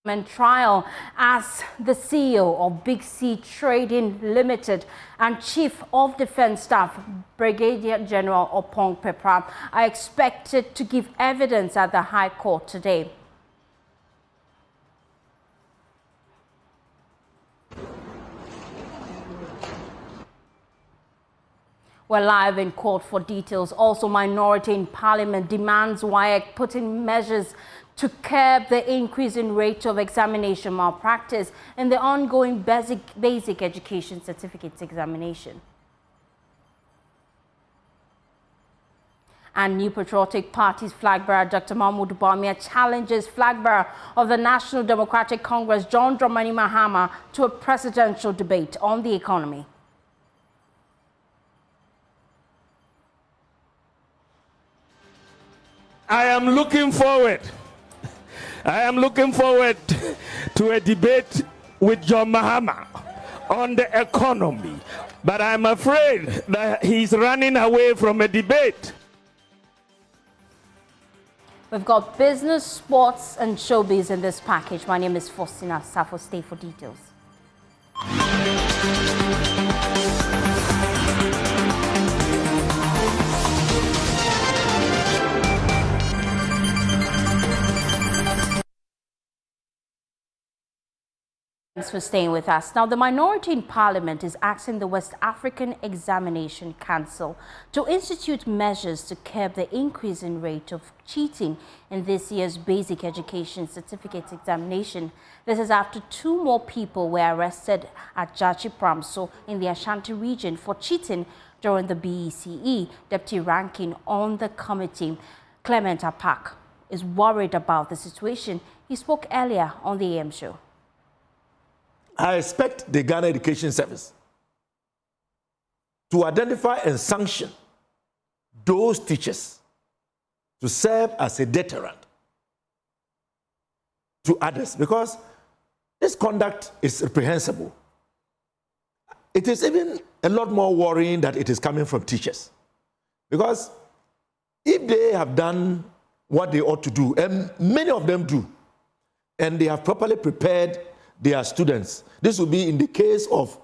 Trial as the CEO of Big C Trading Limited and Chief of Defense Staff Brigadier General Opong Pepra are expected to give evidence at the High Court today. We're live in court for details. Also, minority in parliament demands WAEC put in measures to curb the increase in rate of examination malpractice in the ongoing basic education certificates examination. And New Patriotic Party's flag bearer, Dr. Mahmoud Bawumia, challenges flag bearer of the National Democratic Congress, John Dramani Mahama, to a presidential debate on the economy. I am looking forward to a debate with John Mahama on the economy, but I'm afraid that he's running away from a debate. We've got business, sports, and showbiz in this package. My name is Faustina Safo. Stay for details. Thanks for staying with us. Now, the minority in Parliament is asking the West African Examination Council to institute measures to curb the increase in rate of cheating in this year's basic education certificate examination. This is after 2 more people were arrested at Jachi Pramso in the Ashanti region for cheating during the BECE. Deputy ranking on the committee, Clement Apak, is worried about the situation. He spoke earlier on the AM show. I expect the Ghana Education Service to identify and sanction those teachers to serve as a deterrent to others, because this conduct is reprehensible. It is even a lot more worrying that it is coming from teachers, because if they have done what they ought to do, and many of them do, and they have properly prepared their students. This will be in the case of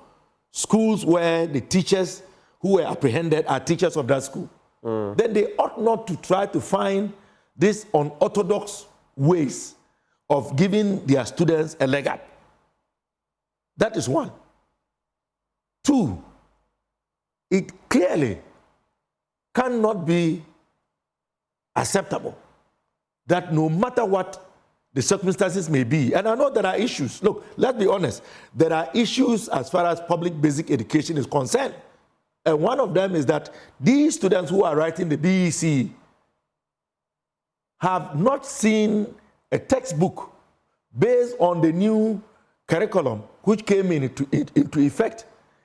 schools where the teachers who were apprehended are teachers of that school. Then they ought not to try to find these unorthodox ways of giving their students a leg up. That is one. 2, it clearly cannot be acceptable that no matter what the circumstances may be, and I know there are issues. Look, let's be honest. There are issues as far as public basic education is concerned. And one of them is that these students who are writing the BEC have not seen a textbook based on the new curriculum which came into effect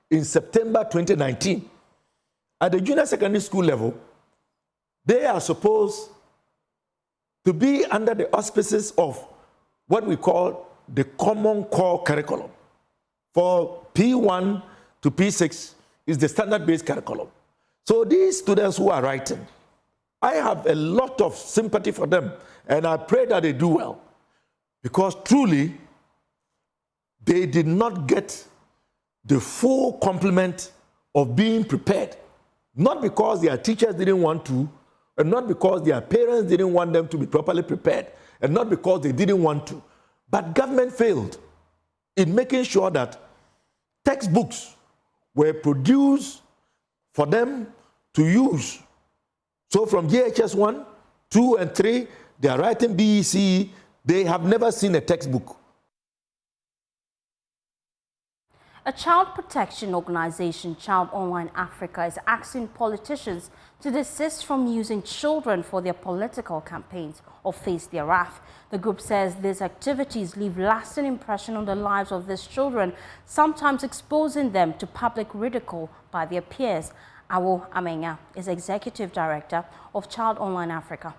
in September 2019. At the junior secondary school level, they are supposed to be under the auspices of what we call the common core curriculum. For P1 to P6 is the standard-based curriculum. So these students who are writing, I have a lot of sympathy for them, and I pray that they do well, because truly, they did not get the full complement of being prepared, not because their teachers didn't want to, and not because their parents didn't want them to be properly prepared, and not because they didn't want to. But government failed in making sure that textbooks were produced for them to use. So from JHS 1, 2, and 3, they are writing BEC, they have never seen a textbook. A child protection organization, Child Online Africa, is asking politicians to desist from using children for their political campaigns or face their wrath. The group says these activities leave lasting impression on the lives of these children, sometimes exposing them to public ridicule by their peers. Awo Amenya is Executive Director of Child Online Africa.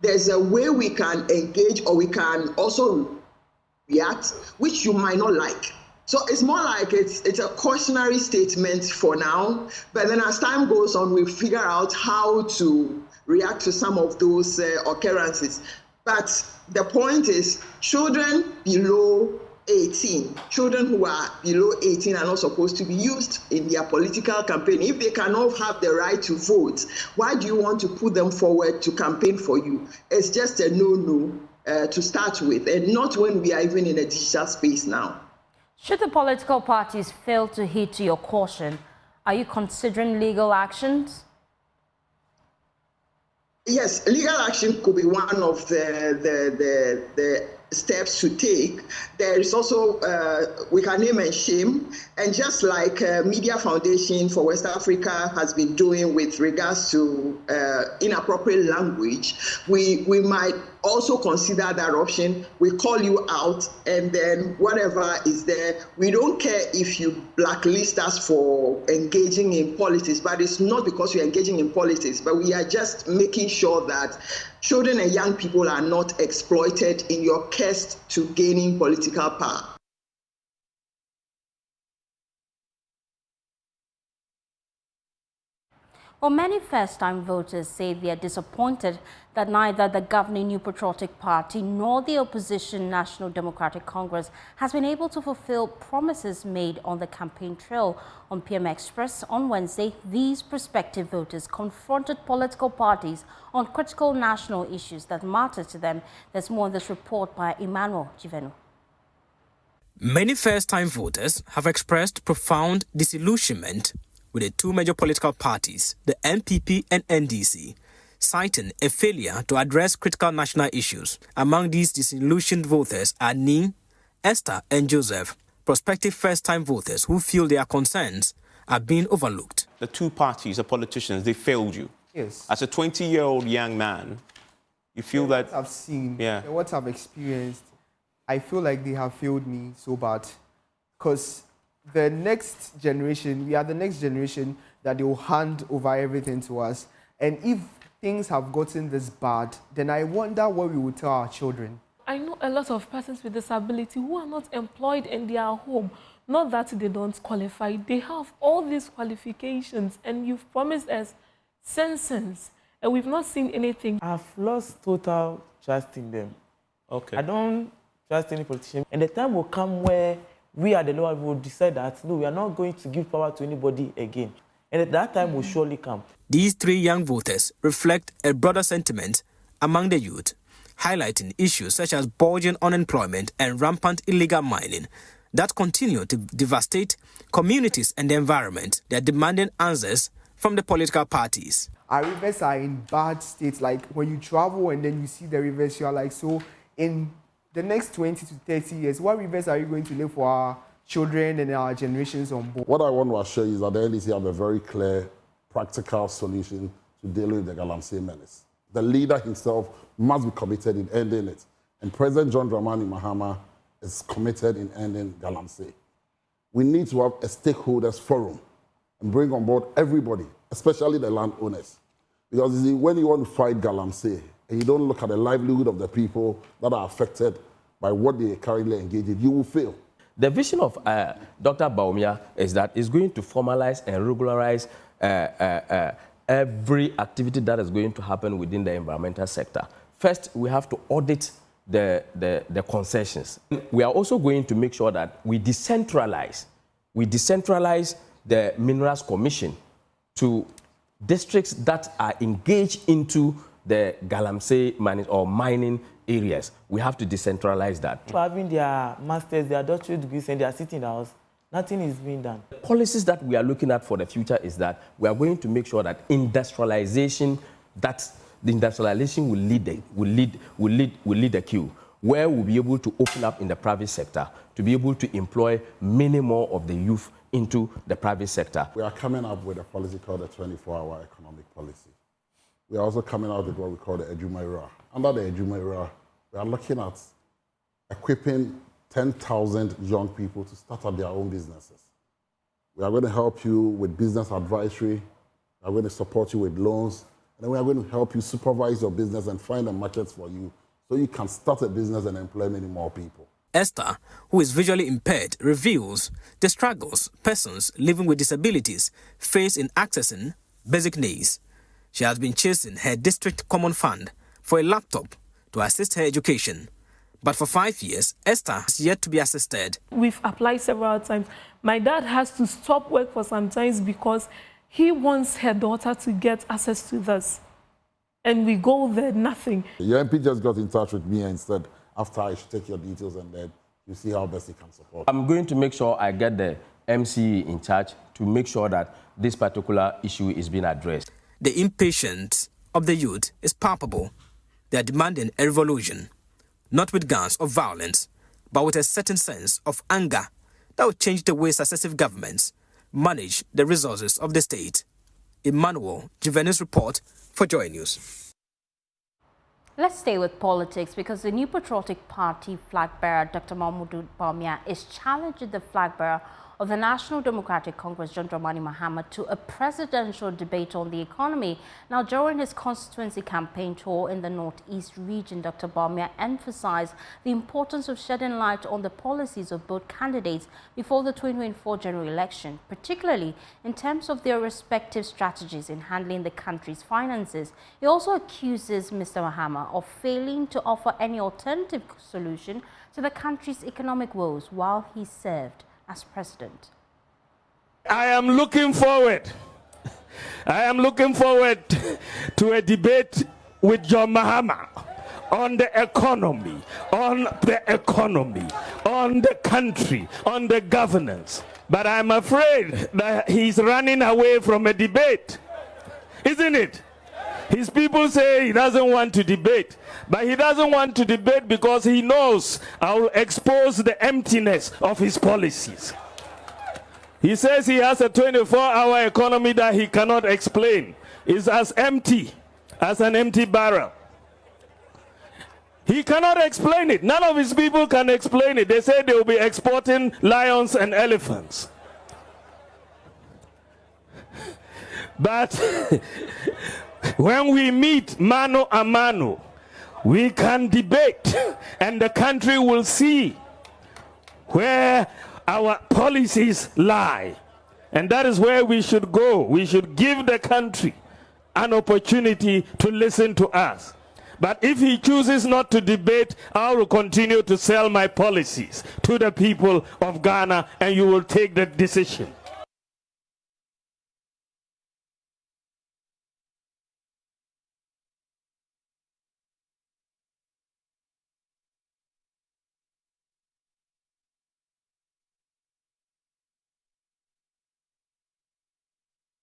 There's a way we can engage, or we can also react, which you might not like. So it's more like it's a cautionary statement for now, but then as time goes on, we figure out how to react to some of those occurrences. But the point is, children below 18, children who are below 18 are not supposed to be used in their political campaign. If they cannot have the right to vote, why do you want to put them forward to campaign for you? It's just a no-no to start with, and not when we are even in a digital space now. Should the political parties fail to heed to your caution, are you considering legal actions? Yes, legal action could be one of the steps to take. There is also, we can name and shame, and just like Media Foundation for West Africa has been doing with regards to inappropriate language, we might also consider that option. We call you out, and then whatever is there, we don't care if you blacklist us for engaging in politics, but it's not because you're engaging in politics, but we are just making sure that children and young people are not exploited in your quest to gaining political power. Well, many first-time voters say they are disappointed that neither the governing New Patriotic Party nor the opposition National Democratic Congress has been able to fulfill promises made on the campaign trail. On PM Express on Wednesday, these prospective voters confronted political parties on critical national issues that matter to them. There's more in this report by Emmanuel Jiveno. Many first-time voters have expressed profound disillusionment with the two major political parties, the NPP and NDC, citing a failure to address critical national issues. Among these disillusioned voters are Ning, Esther and Joseph, prospective first-time voters who feel their concerns are being overlooked. The two parties, the politicians, they failed you. Yes. As a 20-year-old young man, you feel that... What I've seen, yeah, what I've experienced, I feel like they have failed me so bad. Because the next generation, we are the next generation that they will hand over everything to us. And if things have gotten this bad, then I wonder what we will tell our children. I know a lot of persons with disability who are not employed in their home. Not that they don't qualify. They have all these qualifications, and you've promised us cents, and we've not seen anything. I've lost total trust in them. okay. I don't trust any politician. And the time will come where we at the lower will decide that, no, we are not going to give power to anybody again. And at that time will surely come. These three young voters reflect a broader sentiment among the youth, highlighting issues such as bulging unemployment and rampant illegal mining that continue to devastate communities and the environment. They are demanding answers from the political parties. Our rivers are in bad states. Like when you travel and then you see the rivers, you are like, so in the next 20 to 30 years, what rivers are you going to live for our children and our generations on board? What I want to assure you is that the NDC have a very clear, practical solution to deal with the Galamsey menace. The leader himself must be committed in ending it. And President John Dramani Mahama is committed in ending Galamsey. We need to have a stakeholders forum and bring on board everybody, especially the landowners. Because you see, when you want to fight Galamsey, and you don't look at the livelihood of the people that are affected by what they currently engage in, you will fail. The vision of Dr. Bawumia is that it's going to formalize and regularize every activity that is going to happen within the environmental sector. First, we have to audit the concessions. We are also going to make sure that we decentralize the Minerals Commission to districts that are engaged into the Galamsey mining areas. We have to decentralize that. For having their masters, their doctorate degrees, and they are sitting in the house, nothing is being done. The policies that we are looking at for the future is that we are going to make sure that industrialization will lead the queue, where we'll be able to open up in the private sector to be able to employ many more of the youth into the private sector. We are coming up with a policy called the 24-hour economic policy. We are also coming out with what we call the Ejumaira. Under the Ejumaira, we are looking at equipping 10,000 young people to start up their own businesses. We are going to help you with business advisory. We are going to support you with loans. And then we are going to help you supervise your business and find the markets for you so you can start a business and employ many more people. Esther, who is visually impaired, reveals the struggles persons living with disabilities face in accessing basic needs. She has been chasing her district common fund for a laptop to assist her education. But for 5 years, Esther has yet to be assisted. We've applied several times. My dad has to stop work for some times because he wants her daughter to get access to this. And we go there, nothing. Your MP just got in touch with me and said, after I should take your details and then you see how best he can support. I'm going to make sure I get the MCE in charge to make sure that this particular issue is being addressed. The impatience of the youth is palpable. They are demanding a revolution, not with guns or violence, but with a certain sense of anger that will change the way successive governments manage the resources of the state. Emmanuel Juvenis report for Joy News. Let's stay with politics because the New Patriotic Party flag bearer, Dr. Mahmoud Bawumia, is challenging the flag bearer of the National Democratic Congress, John Dramani Mahama, to a presidential debate on the economy. Now, during his constituency campaign tour in the Northeast region, Dr. Bawumia emphasized the importance of shedding light on the policies of both candidates before the 2024 general election, particularly in terms of their respective strategies in handling the country's finances. He also accuses Mr. Mahama of failing to offer any alternative solution to the country's economic woes while he served as president. I am looking forward to a debate with John Mahama on the economy, on the country, on the governance. But I'm afraid that he's running away from a debate, isn't it? His people say he doesn't want to debate, but he doesn't want to debate because he knows I will expose the emptiness of his policies. He says he has a 24-hour economy that he cannot explain. It's as empty as an empty barrel. He cannot explain it. None of his people can explain it. They say they will be exporting lions and elephants. But when we meet mano a mano, we can debate and the country will see where our policies lie. And that is where we should go. We should give the country an opportunity to listen to us. But if he chooses not to debate, I will continue to sell my policies to the people of Ghana and you will take the decision.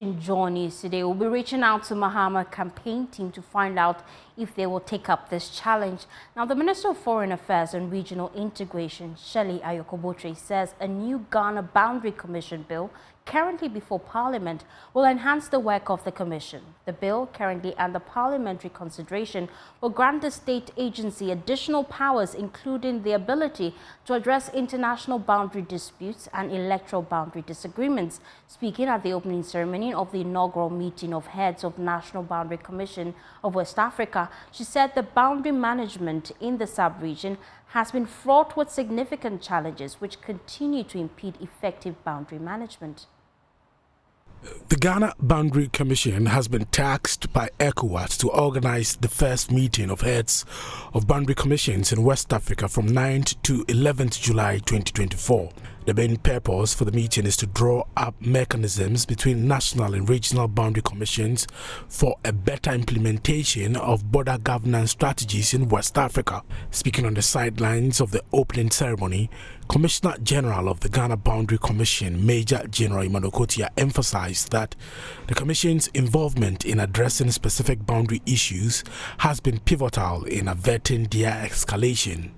In Journeys today, we'll be reaching out to Mahama campaign team to find out if they will take up this challenge. Now, the Minister of Foreign Affairs and Regional Integration, Shelley Ayokobotre, says a new Ghana Boundary Commission bill currently before Parliament will enhance the work of the Commission. The bill, currently under parliamentary consideration, will grant the state agency additional powers, including the ability to address international boundary disputes and electoral boundary disagreements. Speaking at the opening ceremony of the inaugural meeting of heads of National Boundary Commission of West Africa, she said the boundary management in the sub-region has been fraught with significant challenges which continue to impede effective boundary management. The Ghana Boundary Commission has been tasked by ECOWAS to organize the first meeting of heads of boundary commissions in West Africa from 9th to 11th July 2024. The main purpose for the meeting is to draw up mechanisms between national and regional boundary commissions for a better implementation of border governance strategies in West Africa. Speaking on the sidelines of the opening ceremony, Commissioner General of the Ghana Boundary Commission, Major General Emmanuel Kotia, emphasized that the Commission's involvement in addressing specific boundary issues has been pivotal in averting their escalation.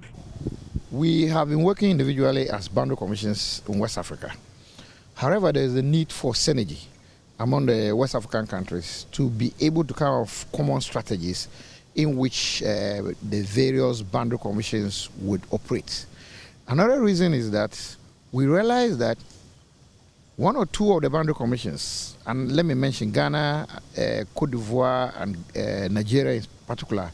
We have been working individually as boundary commissions in West Africa. However, there is a need for synergy among the West African countries to be able to come up with common strategies in which the various boundary commissions would operate. Another reason is that we realize that one or two of the boundary commissions, and let me mention Ghana, Cote d'Ivoire, and Nigeria in particular,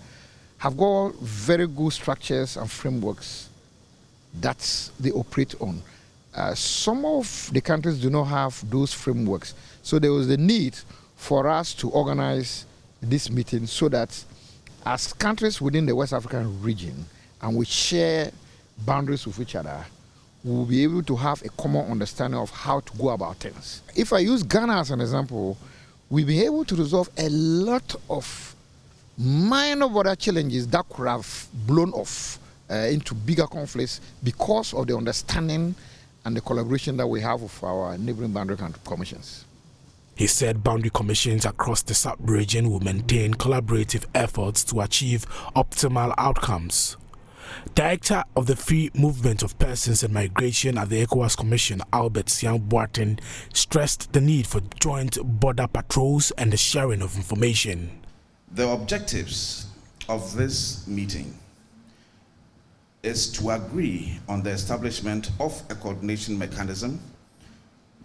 have got very good structures and frameworks that they operate on. Some of the countries do not have those frameworks. So there was the need for us to organize this meeting so that As countries within the West African region, and we share boundaries with each other, we'll be able to have a common understanding of how to go about things. If I use Ghana as an example, we'll be able to resolve a lot of minor border challenges that could have blown off into bigger conflicts because of the understanding and the collaboration that we have with our neighboring boundary commissions. He said boundary commissions across the sub-region will maintain collaborative efforts to achieve optimal outcomes. Director of the Free Movement of Persons and Migration at the ECOWAS Commission, Albert Siang Boateng, stressed the need for joint border patrols and the sharing of information. The objectives of this meeting is to agree on the establishment of a coordination mechanism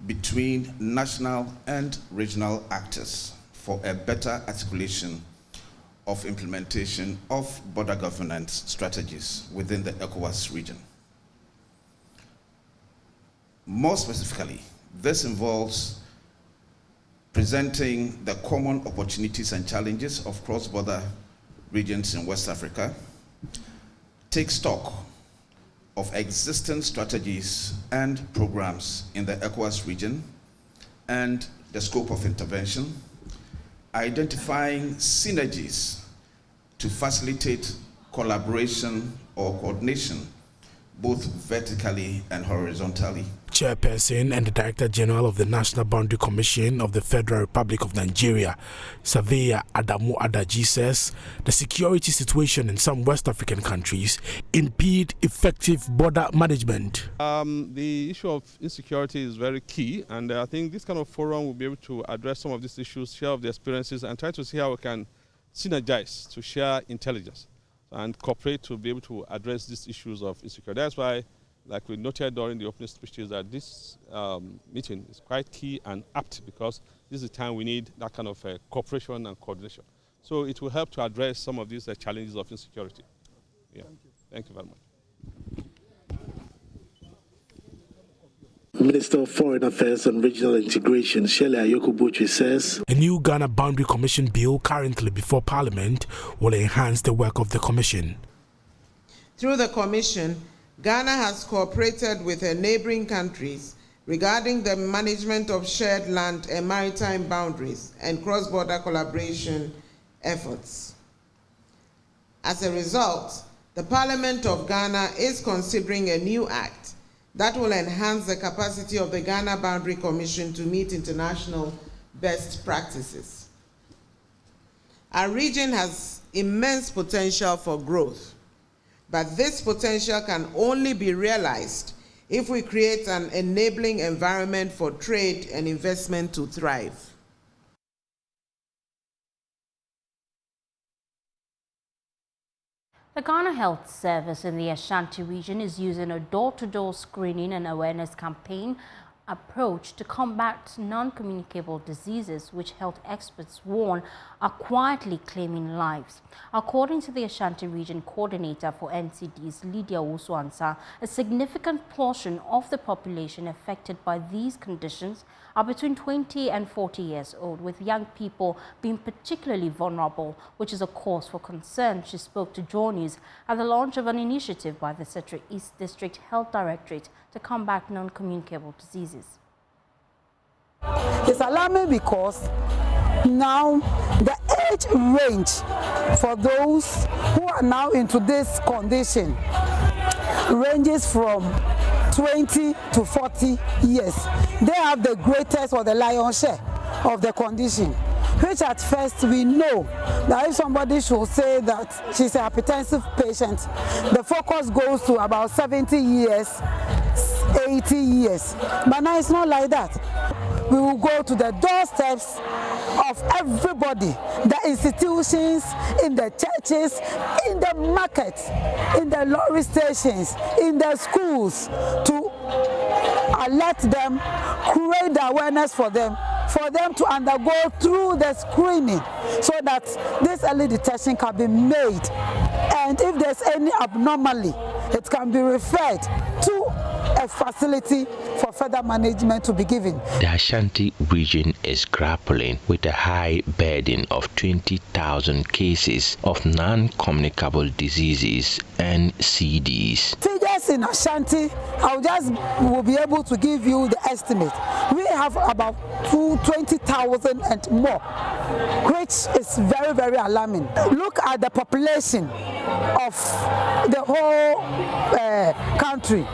between national and regional actors for a better articulation of implementation of border governance strategies within the ECOWAS region. More specifically, this involves presenting the common opportunities and challenges of cross-border regions in West Africa, take stock of existing strategies and programs in the ECOWAS region and the scope of intervention, identifying synergies to facilitate collaboration or coordination both vertically and horizontally. Chairperson and the Director General of the National Boundary Commission of the Federal Republic of Nigeria, Surveyor Adamu Adaji, says the security situation in some West African countries impede effective border management. The issue of insecurity is very key, and I think this kind of forum will be able to address some of these issues, share the experiences, and try to see how we can synergize to share intelligence and cooperate to be able to address these issues of insecurity. That's why, like we noted during the opening speeches, that this meeting is quite key and apt, because this is the time we need that kind of cooperation and coordination. So it will help to address some of these challenges of insecurity. Yeah. Thank you very much. Minister of Foreign Affairs and Regional Integration, Shelley Ayoko-Botchwey, says a new Ghana Boundary Commission bill currently before Parliament will enhance the work of the Commission. Through the Commission, Ghana has cooperated with her neighboring countries regarding the management of shared land and maritime boundaries and cross-border collaboration efforts. As a result, the Parliament of Ghana is considering a new act that will enhance the capacity of the Ghana Boundary Commission to meet international best practices. Our region has immense potential for growth, but this potential can only be realized if we create an enabling environment for trade and investment to thrive. The Ghana Health Service in the Ashanti region is using a door-to-door screening and awareness campaign approach to combat non-communicable diseases, which health experts warn are quietly claiming lives. According to the Ashanti Region Coordinator for NCDs, Lydia Uswansa, a significant portion of the population affected by these conditions are between 20 and 40 years old, with young people being particularly vulnerable, which is a cause for concern. She spoke to Joy News at the launch of an initiative by the Setri East District Health Directorate to combat non-communicable diseases. It's alarming because now the age range for those who are now into this condition ranges from 20 to 40 years. They have the greatest or the lion's share of the condition, which at first we know that if somebody should say that she's a hypertensive patient, the focus goes to about 70 years, 80 years. But now it's not like that. We will go to the doorsteps of everybody, the institutions, in the churches, in the markets, in the lorry stations, in the schools, to alert them, create the awareness for them to undergo through the screening so that this early detection can be made. And if there's any abnormality, it can be referred to a facility for further management to be given. The Ashanti region is grappling with a high burden of 20,000 cases of non-communicable diseases NCDs. Figures in Ashanti, will be able to give you the estimate. We have about 20,000 and more, which is very, very alarming. Look at the population of the whole country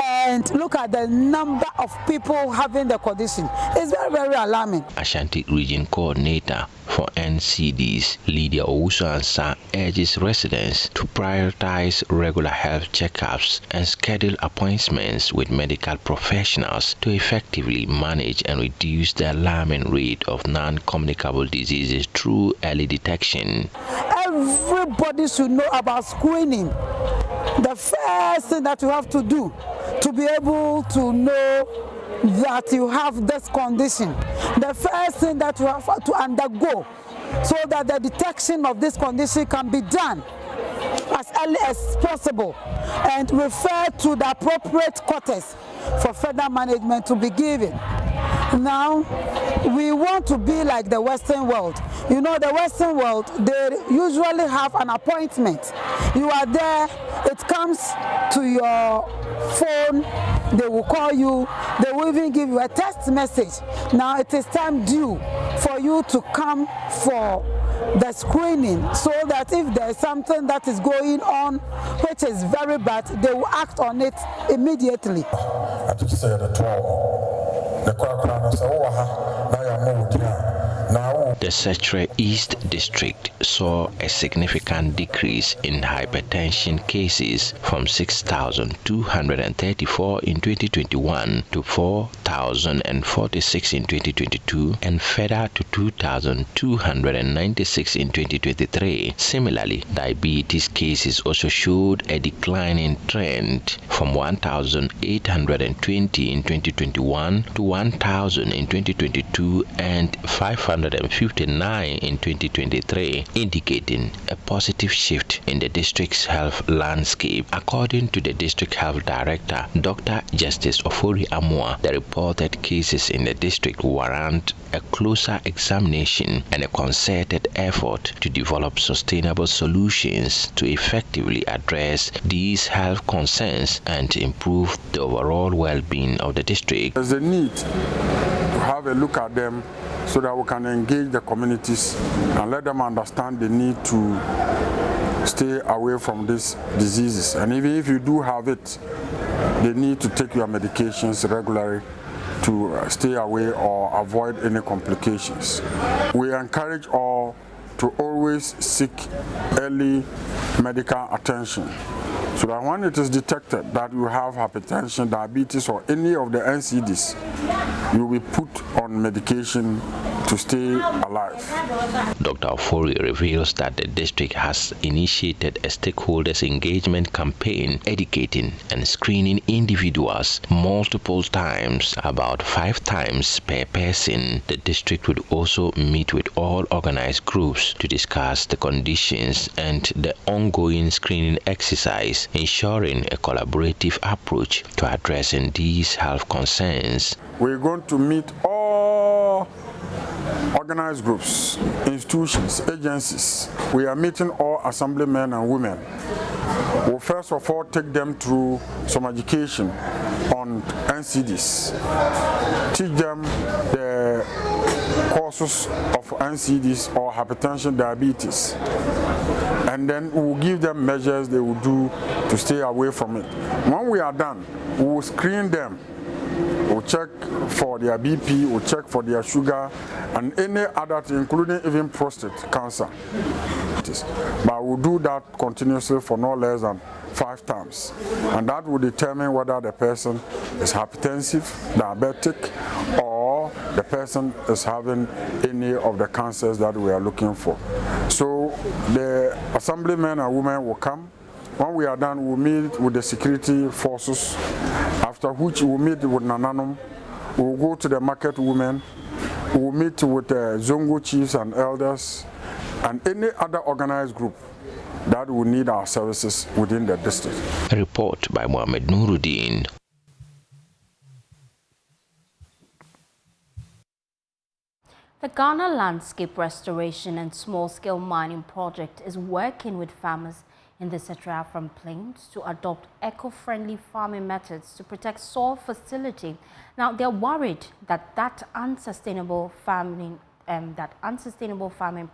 and look at the number of people having the condition. It's very, very alarming. Ashanti Region Coordinator for NCDs, Lydia Owusu-Ansah, urges residents to prioritize regular health checkups and schedule appointments with medical professionals to effectively manage and reduce the alarming rate of non-communicable diseases through early detection. Everybody should know about screening. The first thing that you have to do to be able to know that you have this condition, the first thing that you have to undergo so that the detection of this condition can be done as early as possible and refer to the appropriate quarters for further management to be given. Now, we want to be like the Western world. You know, the Western world, they usually have an appointment. You are there, it comes to your phone, they will call you, they will even give you a text message. Now it is time due for you to come for the screening so that if there is something that is going on which is very bad, they will act on it immediately. The Setre East District saw a significant decrease in hypertension cases from 6,234 in 2021 to 4,046 in 2022 and further to 2,296 in 2023. Similarly, diabetes cases also showed a declining trend from 1,820 in 2021 to 1,000 in 2022 and 559 in 2023, indicating a positive shift in the district's health landscape. According to the district health director, Dr. Justice Ofori Amua, the reported cases in the district warrant a closer examination and a concerted effort to develop sustainable solutions to effectively address these health concerns and improve the overall well-being of the district. There's a need to have a look at them so that we can engage the communities and let them understand the need to stay away from these diseases. And even if you do have it, they need to take your medications regularly to stay away or avoid any complications. We encourage all to always seek early medical attention, so that when it is detected that you have hypertension, diabetes, or any of the NCDs, you will be put on medication to stay alive. Dr. Ofori reveals that the district has initiated a stakeholders engagement campaign educating and screening individuals multiple times, about 5 times per person. The district would also meet with all organized groups to discuss the conditions and the ongoing screening exercise, ensuring a collaborative approach to addressing these health concerns. We're going to meet all organized groups, institutions, agencies. We are meeting all assemblymen and women. We'll first of all take them through some education on NCDs, teach them the causes of NCDs or hypertension, diabetes, and then we'll give them measures they will do to stay away from it. When we are done, we will screen them. We'll check for their BP, we'll check for their sugar, and any other thing, including even prostate cancer. But we'll do that continuously for no less than 5 times. And that will determine whether the person is hypertensive, diabetic, or the person is having any of the cancers that we are looking for. So the assemblymen and women will come. When we are done, we'll meet with the security forces, after which we'll meet with Nananum, we'll go to the market women, we'll meet with the Zongo chiefs and elders, and any other organized group that will need our services within the district. A report by Mohammed Nuruddin. The Ghana Landscape Restoration and Small-Scale Mining Project is working with farmers in the Central African Plains to adopt eco-friendly farming methods to protect soil fertility. Now, they're worried that unsustainable farming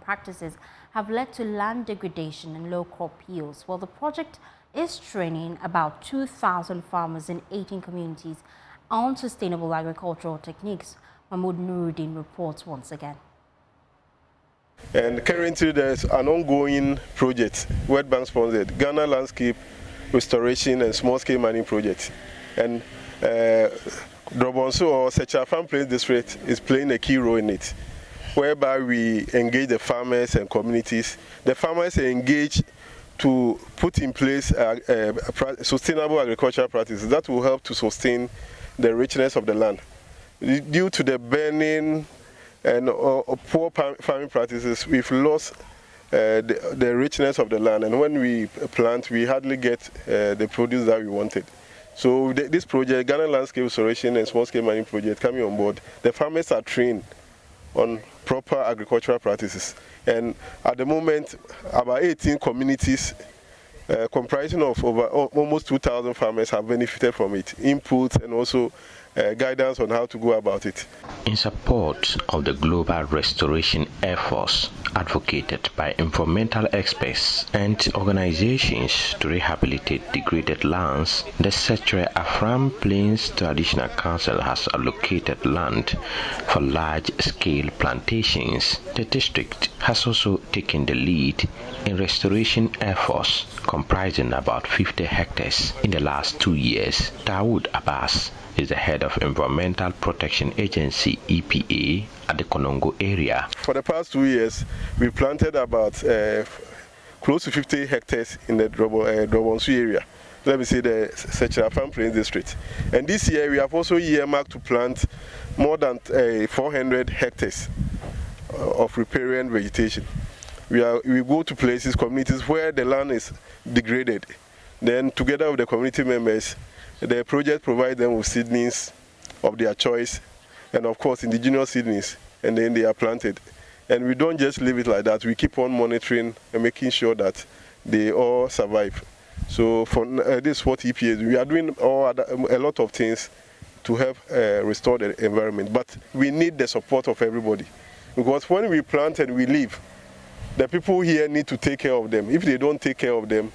practices have led to land degradation and low crop yields. Well, the project is training about 2,000 farmers in 18 communities on sustainable agricultural techniques. Mahmoud Nuruddin reports once again. And currently there's an ongoing project, World Bank sponsored, Ghana Landscape Restoration and Small-Scale Mining Project. And Drobonso or Central African Plains District is playing a key role in it, whereby we engage the farmers and communities. The farmers are engaged to put in place sustainable agricultural practices that will help to sustain the richness of the land. Due to the burning and poor farming practices, we've lost the richness of the land, and when we plant, we hardly get the produce that we wanted. So this project, Ghana Landscape Restoration and Small-Scale Mining Project, coming on board, the farmers are trained on proper agricultural practices. And at the moment, about 18 communities comprising of almost 2,000 farmers have benefited from it, inputs and also guidance on how to go about it. In support of the global restoration efforts advocated by environmental experts and organizations to rehabilitate degraded lands, the Central African Plains Traditional Council has allocated land for large-scale plantations. The district has also taken the lead in restoration efforts comprising about 50 hectares in the last 2 years. Dawood Abbas is the head of Environmental Protection Agency EPA at the Konongo area. For the past 2 years, we planted about close to 50 hectares in the Drobonsu area. Let me say the Central African Plains District. And this year we have also earmarked to plant more than 400 hectares of riparian vegetation. We go to places, communities where the land is degraded. Then together with the community members, the project provides them with seedlings of their choice, and of course indigenous seedlings, and then they are planted. And we don't just leave it like that. We keep on monitoring and making sure that they all survive. So for this is what EPA is. We are doing a lot of things to help restore the environment, but we need the support of everybody, because when we plant and we leave, the people here need to take care of them. If they don't take care of them,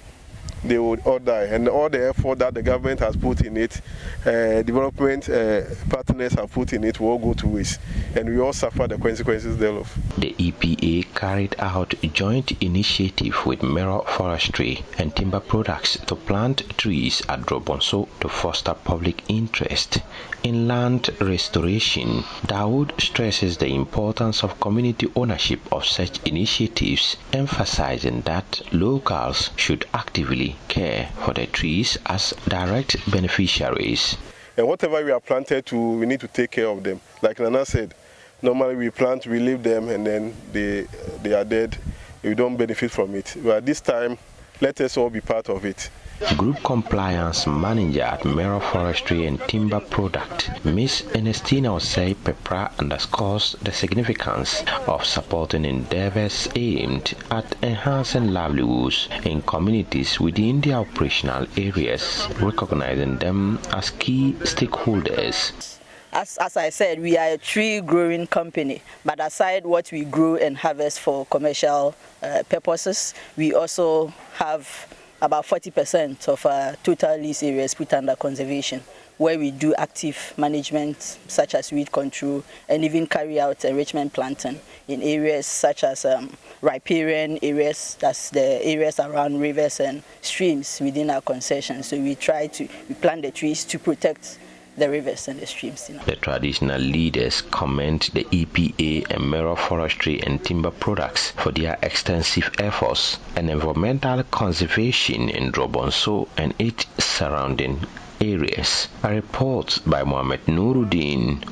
they would all die, and all the effort that the government has put in it, development partners have put in it, will all go to waste, and we all suffer the consequences thereof. The EPA carried out a joint initiative with Mirror Forestry and Timber Products to plant trees at Drobonso to foster public interest in land restoration. Dawood stresses the importance of community ownership of such initiatives, emphasizing that locals should actively care for the trees as direct beneficiaries. And whatever we are planted to, we need to take care of them. Like Nana said, normally we plant, we leave them, and then they are dead. We don't benefit from it. But this time, let us all be part of it. Group Compliance Manager at Mirror Forestry and Timber Product, Ms. Ernestina Osei Pepra, underscores the significance of supporting endeavors aimed at enhancing livelihoods in communities within their operational areas, recognizing them as key stakeholders. As I said, we are a tree growing company, but aside what we grow and harvest for commercial purposes, we also have about 40% of our total lease areas put under conservation, where we do active management such as weed control and even carry out enrichment planting in areas such as riparian areas, that's the areas around rivers and streams within our concession. So we plant the trees to protect the rivers and the streams. The traditional leaders commend the EPA and Mirror Forestry and Timber Products for their extensive efforts and environmental conservation in Drobonso and its surrounding areas. A report by Mohamed Nuruddin.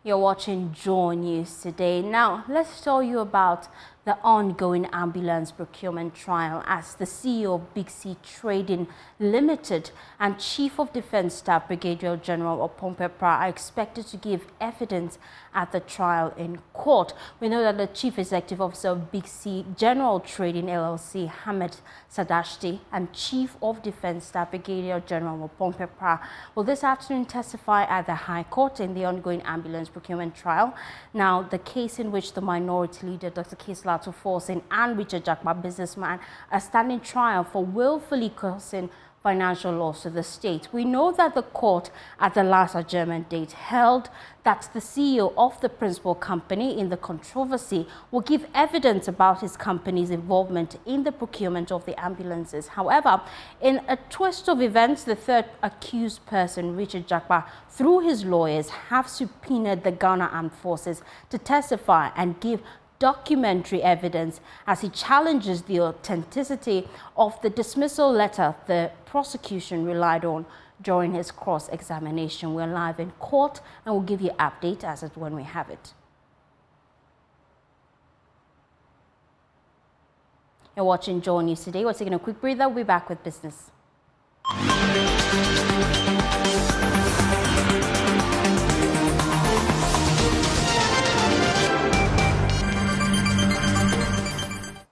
You're watching Joy News today. Now, let's tell you about the ongoing ambulance procurement trial as the CEO of Big C Trading Limited and Chief of Defense Staff Brigadier General Opompepra are expected to give evidence at the trial in court. We know that the Chief Executive Officer of Big C General Trading LLC, Hamid Sadashti, and Chief of Defense Staff Brigadier General Opompepra will this afternoon testify at the High Court in the ongoing ambulance procurement trial. Now, the case in which the minority leader, Dr. Kisla Forcing and Richard Jakma, businessman, are standing trial for willfully causing financial loss to the state. We know that the court at the last adjournment date held that the CEO of the principal company in the controversy will give evidence about his company's involvement in the procurement of the ambulances. However, in a twist of events, the third accused person, Richard Jakma, through his lawyers, have subpoenaed the Ghana Armed Forces to testify and give documentary evidence as he challenges the authenticity of the dismissal letter the prosecution relied on during his cross-examination. We're live in court and we'll give you an update as it when we have it. You're watching Joy News Today. We're taking a quick breather. We'll be back with business.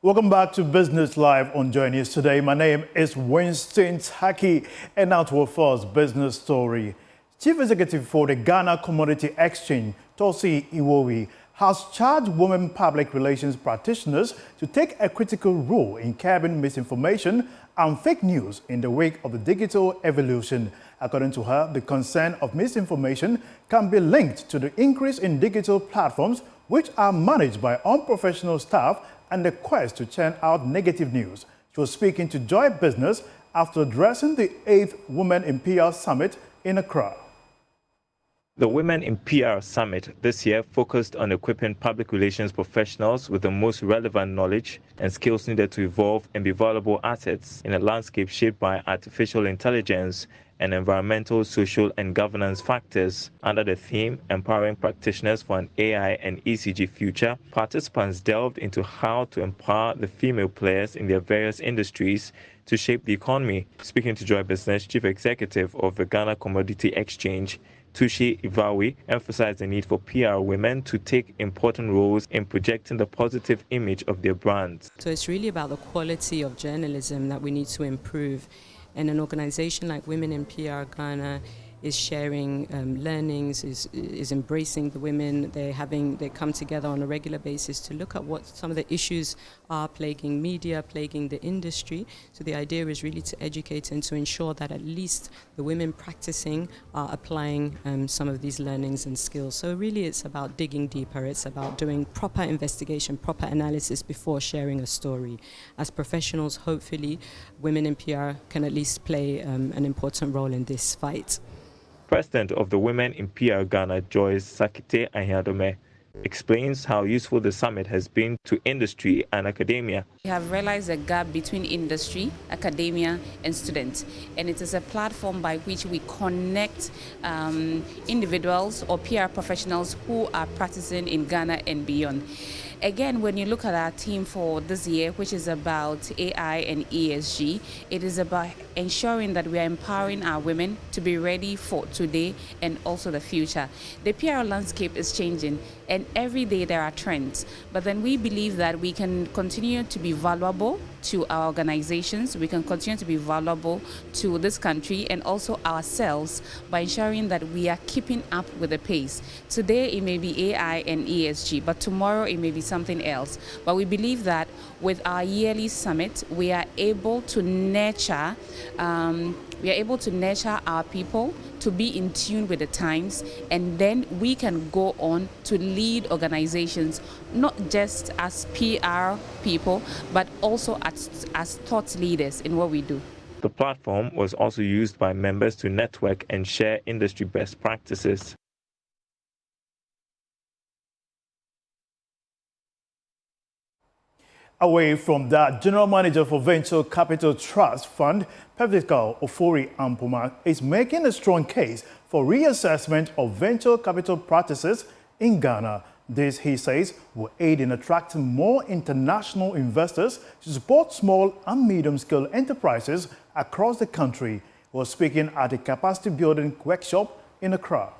Welcome back to Business Live on Joy News Today. My name is Winston Taki, and now to our first business story. Chief Executive for the Ghana Commodity Exchange, Tosi Iwobi, has charged women public relations practitioners to take a critical role in curbing misinformation and fake news in the wake of the digital evolution. According to her, the concern of misinformation can be linked to the increase in digital platforms which are managed by unprofessional staff and the quest to churn out negative news. She was speaking to Joy Business after addressing the 8th Women in PR Summit in Accra. The Women in PR Summit this year focused on equipping public relations professionals with the most relevant knowledge and skills needed to evolve and be valuable assets in a landscape shaped by artificial intelligence and environmental, social, and governance factors. Under the theme, Empowering Practitioners for an AI and ECG Future, participants delved into how to empower the female players in their various industries to shape the economy. Speaking to Joy Business, Chief Executive of the Ghana Commodity Exchange, Tushi Ivawi, emphasized the need for PR women to take important roles in projecting the positive image of their brands. So it's really about the quality of journalism that we need to improve. And an organization like Women in PR Ghana is sharing learnings, is embracing the women. They come together on a regular basis to look at what some of the issues are plaguing media, plaguing the industry. So the idea is really to educate and to ensure that at least the women practicing are applying some of these learnings and skills. So really it's about digging deeper. It's about doing proper investigation, proper analysis before sharing a story. As professionals, hopefully, women in PR can at least play an important role in this fight. President of the Women in PR Ghana, Joyce Sakite Ahiadome, explains how useful the summit has been to industry and academia. We have realized a gap between industry, academia, and students, and it is a platform by which we connect individuals or PR professionals who are practicing in Ghana and beyond. Again, when you look at our theme for this year, which is about AI and ESG, it is about ensuring that we are empowering our women to be ready for today and also the future. The PR landscape is changing, and every day there are trends. But then we believe that we can continue to be valuable to our organizations, we can continue to be valuable to this country and also ourselves by ensuring that we are keeping up with the pace. Today it may be AI and ESG, but tomorrow it may be something else. But we believe that with our yearly summit, we are able to nurture our people to be in tune with the times, and then we can go on to lead organizations, not just as PR people, but also as thought leaders in what we do. The platform was also used by members to network and share industry best practices. Away from that, General Manager for Venture Capital Trust Fund, Pevdical Ofori Ampuma, is making a strong case for reassessment of venture capital practices in Ghana. This, he says, will aid in attracting more international investors to support small and medium-scale enterprises across the country. He was speaking at a capacity-building workshop in Accra.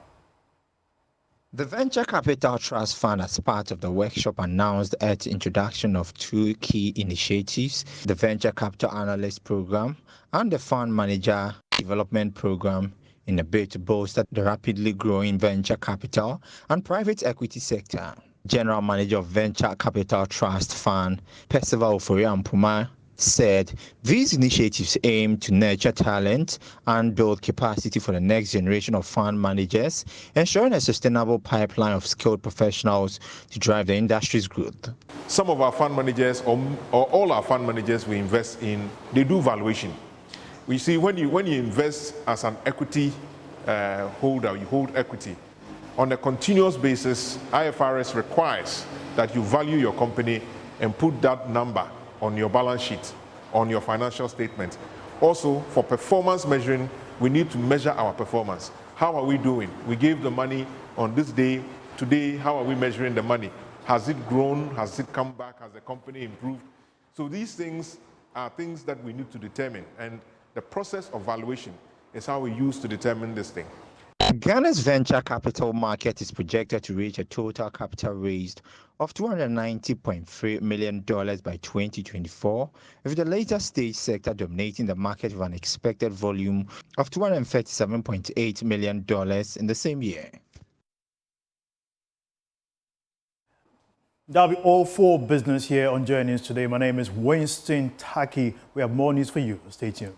The Venture Capital Trust Fund, as part of the workshop, announced its introduction of two key initiatives, the Venture Capital Analyst Program and the Fund Manager Development Program, in a bid to bolster the rapidly growing venture capital and private equity sector. General Manager of Venture Capital Trust Fund, Percival Ofori-Ampuma, said these initiatives aim to nurture talent and build capacity for the next generation of fund managers, ensuring a sustainable pipeline of skilled professionals to drive the industry's growth. Some of our fund managers, or all our fund managers we invest in, they do valuation. We see when you invest as an equity holder, you hold equity. On a continuous basis, IFRS requires that you value your company and put that number on your balance sheet, on your financial statement. Also, for performance measuring, we need to measure our performance. How are we doing? We gave the money on this day. Today, how are we measuring the money? Has it grown? Has it come back? Has the company improved? So these things are things that we need to determine. And the process of valuation is how we use to determine this thing. Ghana's venture capital market is projected to reach a total capital raised of $290.3 million by 2024, with the later stage sector dominating the market with an expected volume of $237.8 million in the same year. That'll be all for business here on Joy News today. My name is Winston Taki. We have more news for you. Stay tuned.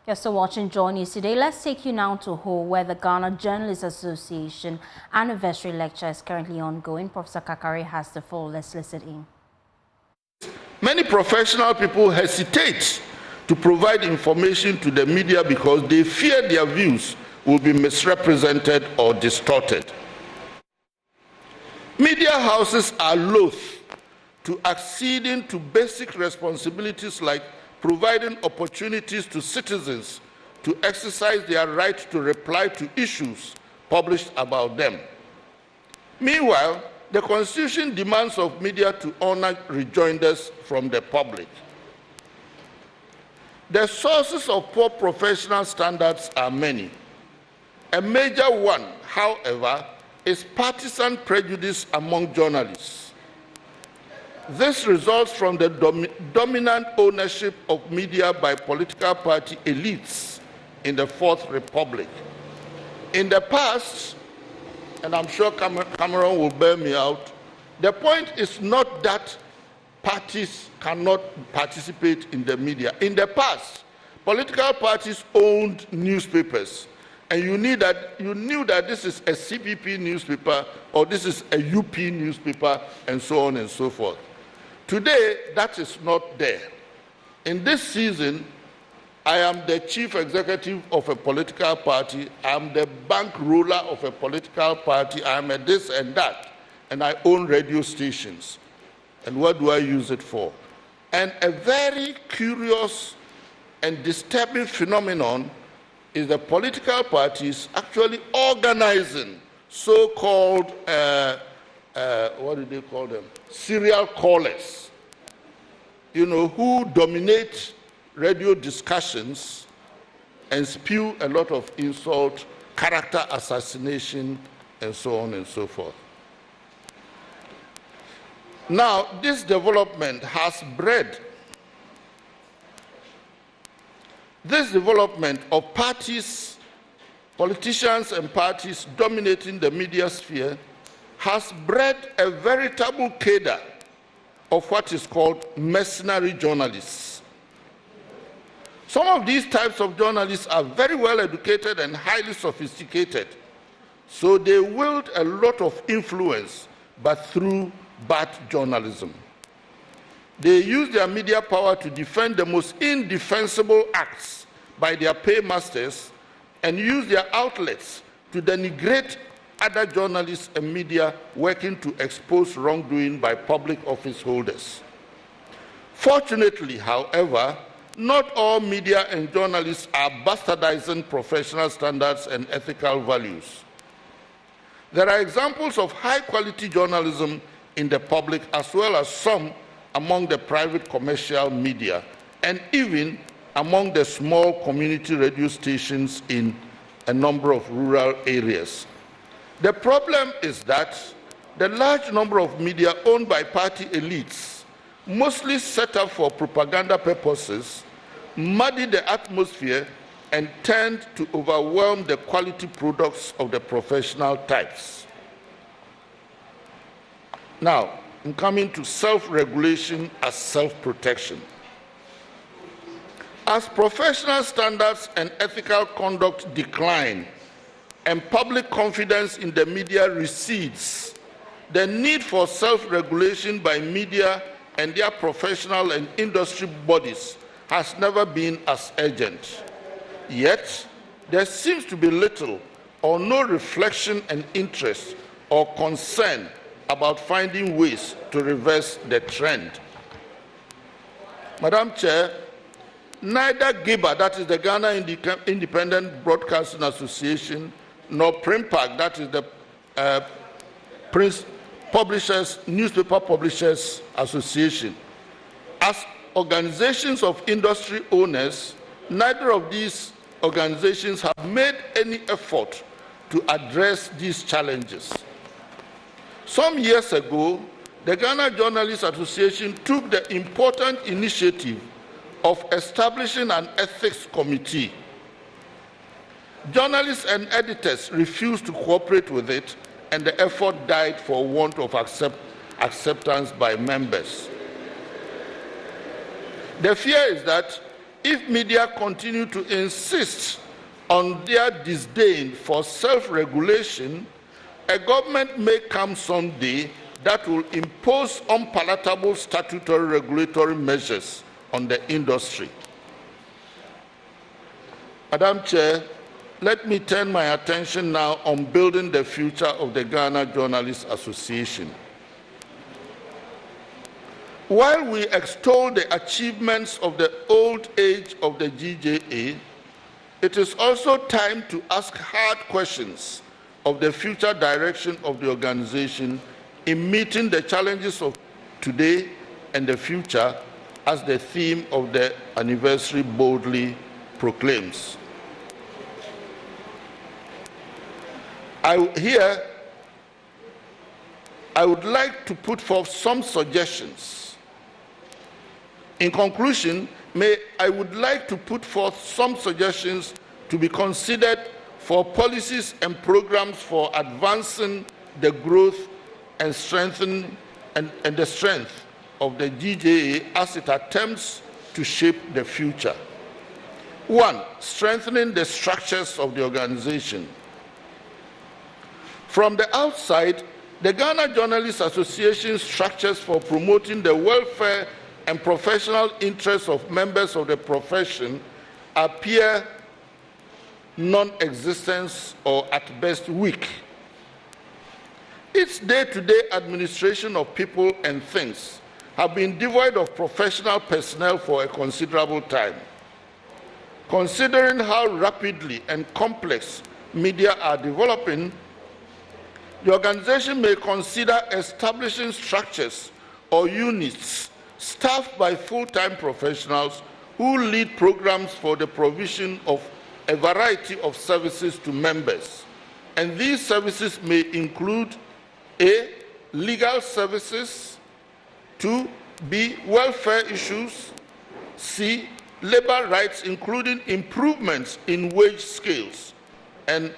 You're still watching Joy News today. Let's take you now to Ho, where the Ghana Journalists Association anniversary lecture is currently ongoing. Professor Kakari has the full. Let's listen in. Many professional people hesitate to provide information to the media because they fear their views will be misrepresented or distorted. Media houses are loath to acceding to basic responsibilities like providing opportunities to citizens to exercise their right to reply to issues published about them. Meanwhile, the Constitution demands of media to honor rejoinders from the public. The sources of poor professional standards are many. A major one, however, is partisan prejudice among journalists. This results from the dominant ownership of media by political party elites in the Fourth Republic. In the past, and I'm sure Cameron will bear me out, the point is not that parties cannot participate in the media. In the past, political parties owned newspapers, and you knew that this is a CPP newspaper or this is a UP newspaper, and so on and so forth. Today, that is not there. In this season, I am the chief executive of a political party, I am the bankroller of a political party, I am a this and that, and I own radio stations. And what do I use it for? And a very curious and disturbing phenomenon is the political parties actually organizing so-called, what do they call them? Serial callers, who dominate radio discussions and spew a lot of insult, character assassination, and so on and so forth. Now, this development has bred of parties, politicians and parties dominating the media sphere has bred a veritable cadre of what is called mercenary journalists. Some of these types of journalists are very well educated and highly sophisticated, so they wield a lot of influence, but through bad journalism. They use their media power to defend the most indefensible acts by their paymasters and use their outlets to denigrate other journalists and media working to expose wrongdoing by public office holders. Fortunately, however, not all media and journalists are bastardizing professional standards and ethical values. There are examples of high-quality journalism in the public as well as some among the private commercial media and even among the small community radio stations in a number of rural areas. The problem is that the large number of media owned by party elites, mostly set up for propaganda purposes, muddy the atmosphere and tend to overwhelm the quality products of the professional types. Now, I'm coming to self-regulation as self-protection. As professional standards and ethical conduct decline and public confidence in the media recedes, the need for self-regulation by media and their professional and industry bodies has never been as urgent. Yet, there seems to be little or no reflection and interest or concern about finding ways to reverse the trend. Madam Chair, neither GIBA, that is the Ghana Independent Broadcasting Association, nor PRIMPAC, that is the Newspaper Publishers Association, as organizations of industry owners, neither of these organizations have made any effort to address these challenges. Some years ago, the Ghana Journalists Association took the important initiative of establishing an ethics committee. Journalists and editors refused to cooperate with it, and the effort died for want of acceptance by members. The fear is that if media continue to insist on their disdain for self-regulation, a government may come someday that will impose unpalatable statutory regulatory measures on the industry. Madam Chair, let me turn my attention now on building the future of the Ghana Journalists Association. While we extol the achievements of the old age of the GJA, it is also time to ask hard questions of the future direction of the organization in meeting the challenges of today and the future, as the theme of the anniversary boldly proclaims. I would like to put forth some suggestions. In conclusion, I would like to put forth some suggestions to be considered for policies and programs for advancing the growth and strengthening and the strength of the GJA as it attempts to shape the future. 1. Strengthening the structures of the organization. From the outside, the Ghana Journalists Association structures for promoting the welfare and professional interests of members of the profession appear non-existent or at best weak. Its day-to-day administration of people and things have been devoid of professional personnel for a considerable time. Considering how rapidly and complex media are developing, the organization may consider establishing structures or units staffed by full-time professionals who lead programs for the provision of a variety of services to members. And these services may include A, legal services, 2, B, welfare issues, C, labor rights, including improvements in wage scales, and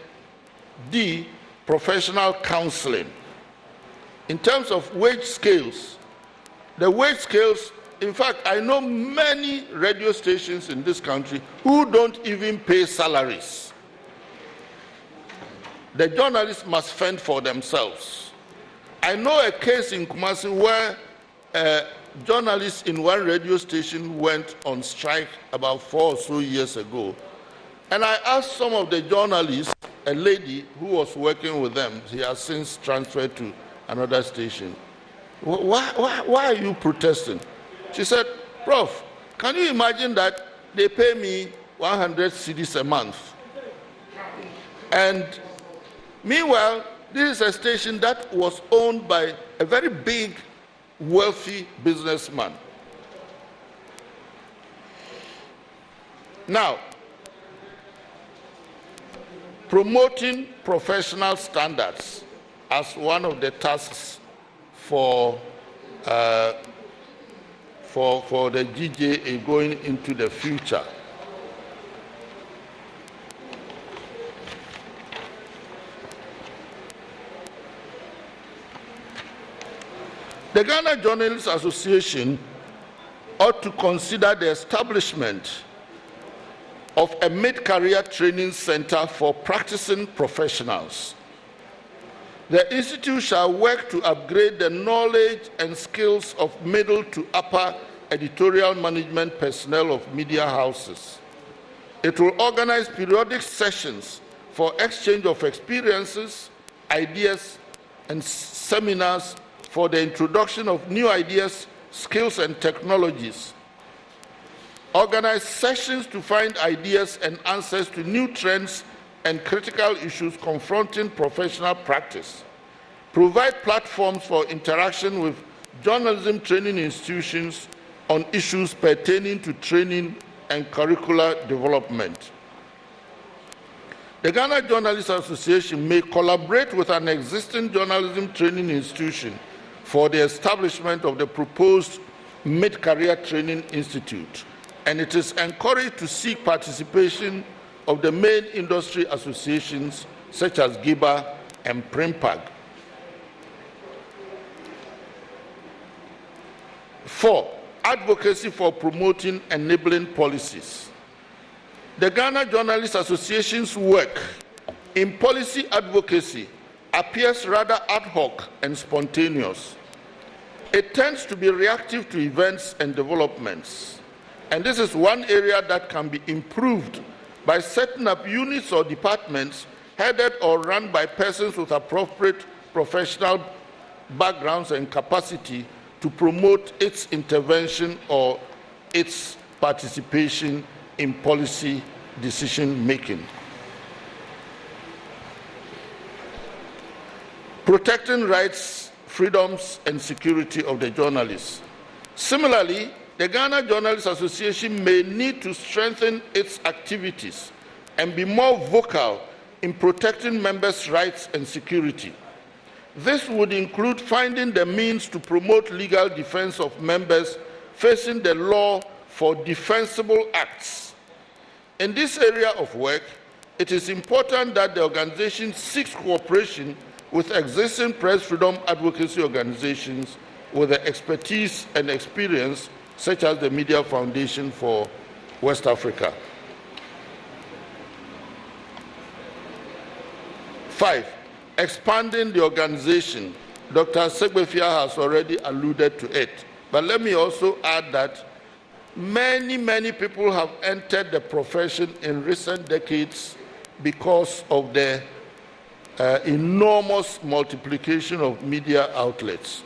D, professional counseling. In terms of wage scales, the wage scales, in fact, I know many radio stations in this country who don't even pay salaries. The journalists must fend for themselves. I know a case in Kumasi where journalists in one radio station went on strike about 4 or so years ago, And I asked some of the journalists, a lady who was working with them, she has since transferred to another station, why are you protesting? She said, Prof, can you imagine that they pay me 100 cedis a month? And meanwhile, this is a station that was owned by a very big, wealthy businessman. Now, promoting professional standards as one of the tasks for the GJA going into the future. The Ghana Journalists Association ought to consider the establishment of a mid-career training center for practicing professionals. The institute shall work to upgrade the knowledge and skills of middle to upper editorial management personnel of media houses. It will organize periodic sessions for exchange of experiences, ideas, and seminars for the introduction of new ideas, skills, and technologies. Organize sessions to find ideas and answers to new trends and critical issues confronting professional practice. Provide platforms for interaction with journalism training institutions on issues pertaining to training and curricular development. The Ghana Journalists Association may collaborate with an existing journalism training institution for the establishment of the proposed mid-career training institute, and it is encouraged to seek participation of the main industry associations such as GIBA and PRIMPAG. 4. Advocacy for promoting enabling policies. The Ghana Journalists Association's work in policy advocacy appears rather ad hoc and spontaneous. It tends to be reactive to events and developments. And this is one area that can be improved by setting up units or departments headed or run by persons with appropriate professional backgrounds and capacity to promote its intervention or its participation in policy decision making. Protecting rights, freedoms, and security of the journalists. Similarly, the Ghana Journalists Association may need to strengthen its activities and be more vocal in protecting members' rights and security. This would include finding the means to promote legal defense of members facing the law for defensible acts. In this area of work, it is important that the organization seeks cooperation with existing press freedom advocacy organizations with the expertise and experience such as the Media Foundation for West Africa. 5. Expanding the organization. Dr. Segbefia has already alluded to it, but let me also add that many people have entered the profession in recent decades because of the enormous multiplication of media outlets.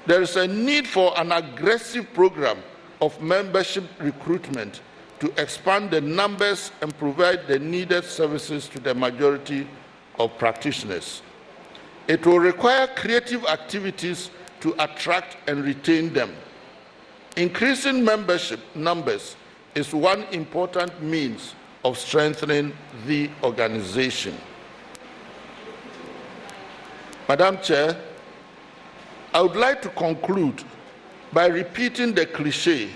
There is a need for an aggressive program of membership recruitment to expand the numbers and provide the needed services to the majority of practitioners. It will require creative activities to attract and retain them. Increasing membership numbers is one important means of strengthening the organization. Madam Chair, I would like to conclude by repeating the cliché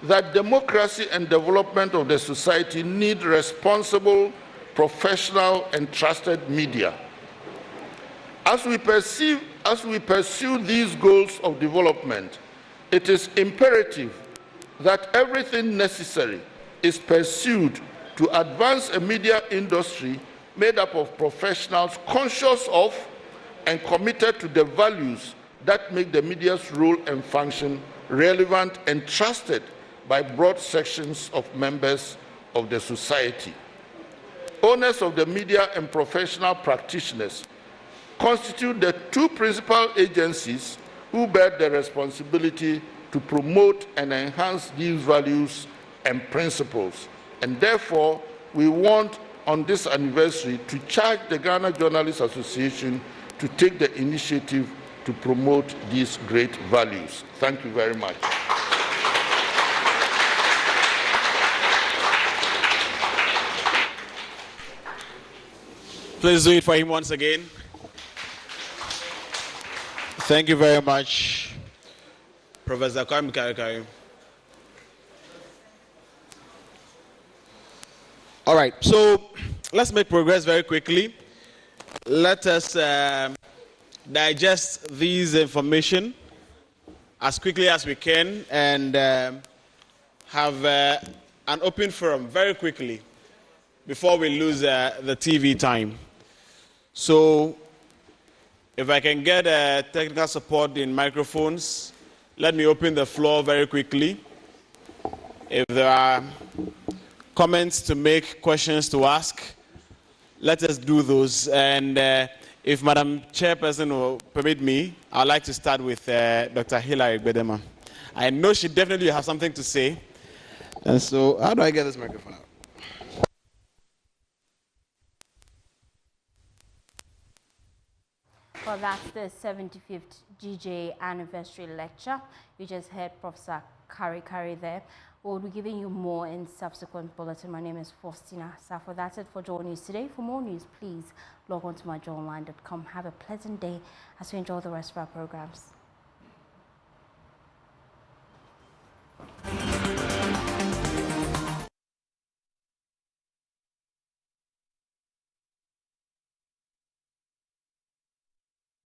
that democracy and development of the society need responsible, professional, and trusted media. As we pursue these goals of development, it is imperative that everything necessary is pursued to advance a media industry made up of professionals conscious of and committed to the values that make the media's role and function relevant and trusted by broad sections of members of the society. owners of the media and professional practitioners constitute the two principal agencies who bear the responsibility to promote and enhance these values and principles. And therefore, we want on this anniversary to charge the Ghana Journalists Association to take the initiative to promote these great values. Thank you very much. Please do it for him once again. Thank you very much, Professor Kwame Karikari. All right, so let's make progress very quickly. Let us digest these information as quickly as we can and have an open forum very quickly before we lose the TV time. So if I can get technical support in microphones, let me open the floor very quickly. If there are comments to make, questions to ask, let us do those. And if Madam Chairperson will permit me, I'd like to start with Dr. Hilary Bedema. I know she definitely has something to say. And so, how do I get this microphone out? Well, that's the 75th GJ anniversary lecture. You just heard Professor Kari there. We'll be giving you more in subsequent bulletin. My name is Faustina Safo. That's it for Joy News today. For more news, please log on to myjoyonline.com. Have a pleasant day as we enjoy the rest of our programs.